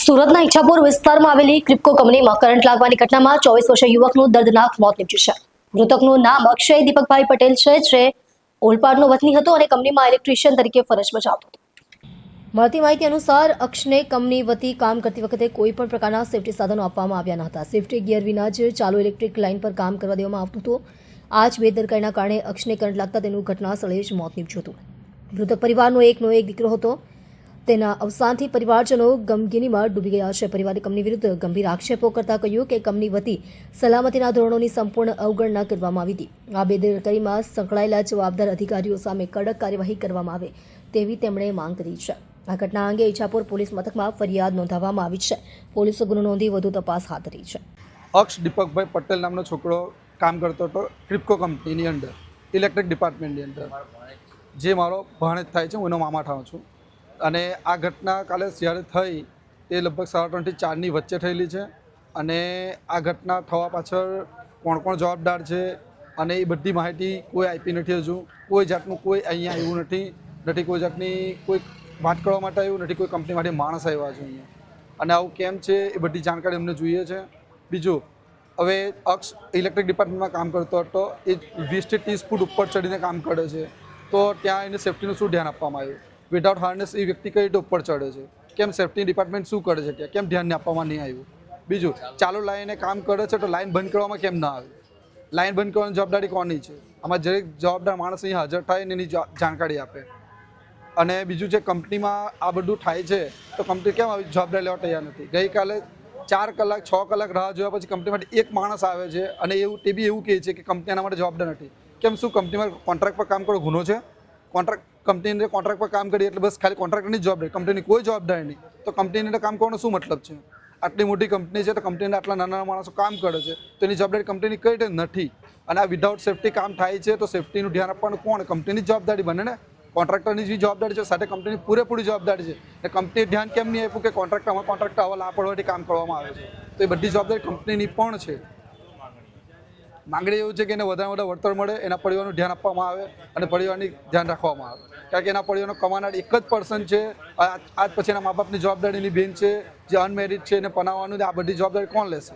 સુરતના ઈચ્છાપુર વિસ્તારમાં આવેલી ક્રિપ્કો કંપનીમાં કરંટ લાગવાની ઘટનામાં 24 વર્ષીય યુવકનું દર્દનાક મોત નીપજ્યું છે। મૃતકનું નામ અક્ષય દીપકભાઈ પટેલ છે, જે ઓલપાડનો વતની હતો અને કંપનીમાં ઇલેક્ટ્રિશિયન તરીકે ફરજ બજાવતો હતો। મળતી માહિતી અનુસાર અક્ષને કંપની વતી કામ કરતી વખતે કોઈ પણ પ્રકારના સેફ્ટી સાધનો આપવામાં આવ્યા ન હતા। સેફ્ટી ગિયર વિના જ ચાલુ ઇલેક્ટ્રિક લાઇન પર કામ કરવા દેવામાં આવતું હતું। આ જ બેદરકારીના કારણે અક્ષને કરંટ લાગતા તેનું ઘટના સ્થળે જ મોત નીપજ્યું હતું। મૃતક પરિવારનો એકનો એક દીકરો હતો। તેના અવસાનથી પરિવારજનો ગમગીનીમાં ડૂબી ગયા છે। પરિવારે કંપની વિરુદ્ધ ગંભીર આક્ષેપો કરતા કહ્યું કે કંપની વતી સલામતીના ધોરણોની સંપૂર્ણ અવગણના કરવામાં આવી હતી। આ બેદરકારીમાં સંકળાયેલા જવાબદાર અધિકારીઓ સામે કડક કાર્યવાહી કરવામાં આવે તેવી તેમણે માંગ કરી છે। આ ઘટના અંગે ઈચ્છાપુર પોલીસ મથકમાં ફરિયાદ નોંધાવવામાં આવી છે। પોલીસે ગુનો નોંધી વધુ તપાસ હાથ ધરી છે। અક્ષ દીપકભાઈ પટેલ નામનો છોકરો કામ કરતો હતો ક્રિપ્કો કંપનીની અંદર, ઇલેક્ટ્રિક ડિપાર્ટમેન્ટની અંદર, જે મારો ભાણેજ થાય છે। હું એનો મામા થાઉં છું। અને આ ઘટના કાલે જ્યારે થઈ તે લગભગ 3:30 થી 4ની વચ્ચે થયેલી છે। અને આ ઘટના થવા પાછળ કોણ કોણ જવાબદાર છે અને એ બધી માહિતી કોઈ આપી નથી। હજુ કોઈ જાતનું કોઈ અહીંયા આવ્યું નથી કોઈ જાતની કોઈ વાત કરવા માટે આવ્યું નથી, કોઈ કંપની માટે માણસ આવ્યા છે અહીંયા। અને આવું કેમ છે એ બધી જાણકારી અમને જોઈએ છે। બીજું, હવે અક્ષ ઇલેક્ટ્રિક ડિપાર્ટમેન્ટમાં કામ કરતો હતો, એ 20 થી 30 ફૂટ ઉપર ચડીને કામ કરે છે, તો ત્યાં એને સેફ્ટીનું શું ધ્યાન આપવામાં આવ્યું? વિધાઉટ હાર્નેસ એ વ્યક્તિ કઈ રીતે ઉપર ચડે છે? કેમ સેફ્ટી ડિપાર્ટમેન્ટ શું કરે છે ત્યાં? કેમ ધ્યાન આપવામાં નહીં આવ્યું? બીજું, ચાલુ લાઈને કામ કરે છે તો લાઈન બંધ કરવામાં કેમ ના આવે? લાઈન બંધ કરવાની જવાબદારી કોની છે? આમાં દરેક જવાબદાર માણસ અહીં હાજર થાય ને એની જાણકારી આપે। અને બીજું, જે કંપનીમાં આ બધું થાય છે તો કંપની કેમ આવી જવાબદારી લેવા તૈયાર નથી? ગઈકાલે 4 કલાક 6 કલાક રાહ જોયા પછી કંપની માટે એક માણસ આવે છે અને તે બી એવું કહે છે કે કંપની આના માટે જવાબદાર નથી। કેમ? શું કંપનીમાં કોન્ટ્રાક્ટ પર કામ કરો ગુનો છે? કંપનીની કોન્ટ્રાક્ટ પર કામ કરીએ એટલે બસ ખાલી કોન્ટ્રાક્ટરની જ જવાબદારી, કંપનીની કોઈ જવાબદારી નહીં, તો કંપનીની અંદર કામ કરવાનો શું મતલબ છે? આટલી મોટી કંપની છે તો કંપનીની આટલા નાના માણસો કામ કરે છે તો એની જવાબદારી કંપનીની કઈ રીતે નથી? અને આ વિધાઉટ સેફ્ટી કામ થાય છે તો સેફ્ટીનું ધ્યાન આપવાનું કોણ? કંપનીની જવાબદારી બને ને? કોન્ટ્રાક્ટરની જે જવાબદારી છે સાથે કંપનીની પૂરેપૂરી જવાબદારી છે। અને કંપનીએ ધ્યાન કેમ નહીં આપ્યું કે કોન્ટ્રાક્ટર આવા લાપરવાહીથી કામ કરવામાં આવે છે? તો એ બધી જવાબદારી કંપનીની પણ છે। માંગણી એવું છે કે એને વધારે વધારે વળતર મળે, એના પરિવારનું ધ્યાન આપવામાં આવે અને પરિવારની ધ્યાન રાખવામાં આવે, કારણ કે એના પરિવારનો કમાનાર એક જ પર્સન છે। આજ પછી એના મા બાપની જવાબદારીની બેન છે જે અનમેરિડ છે, એને પનાવવાનું, આ બધી જવાબદારી કોણ લેશે?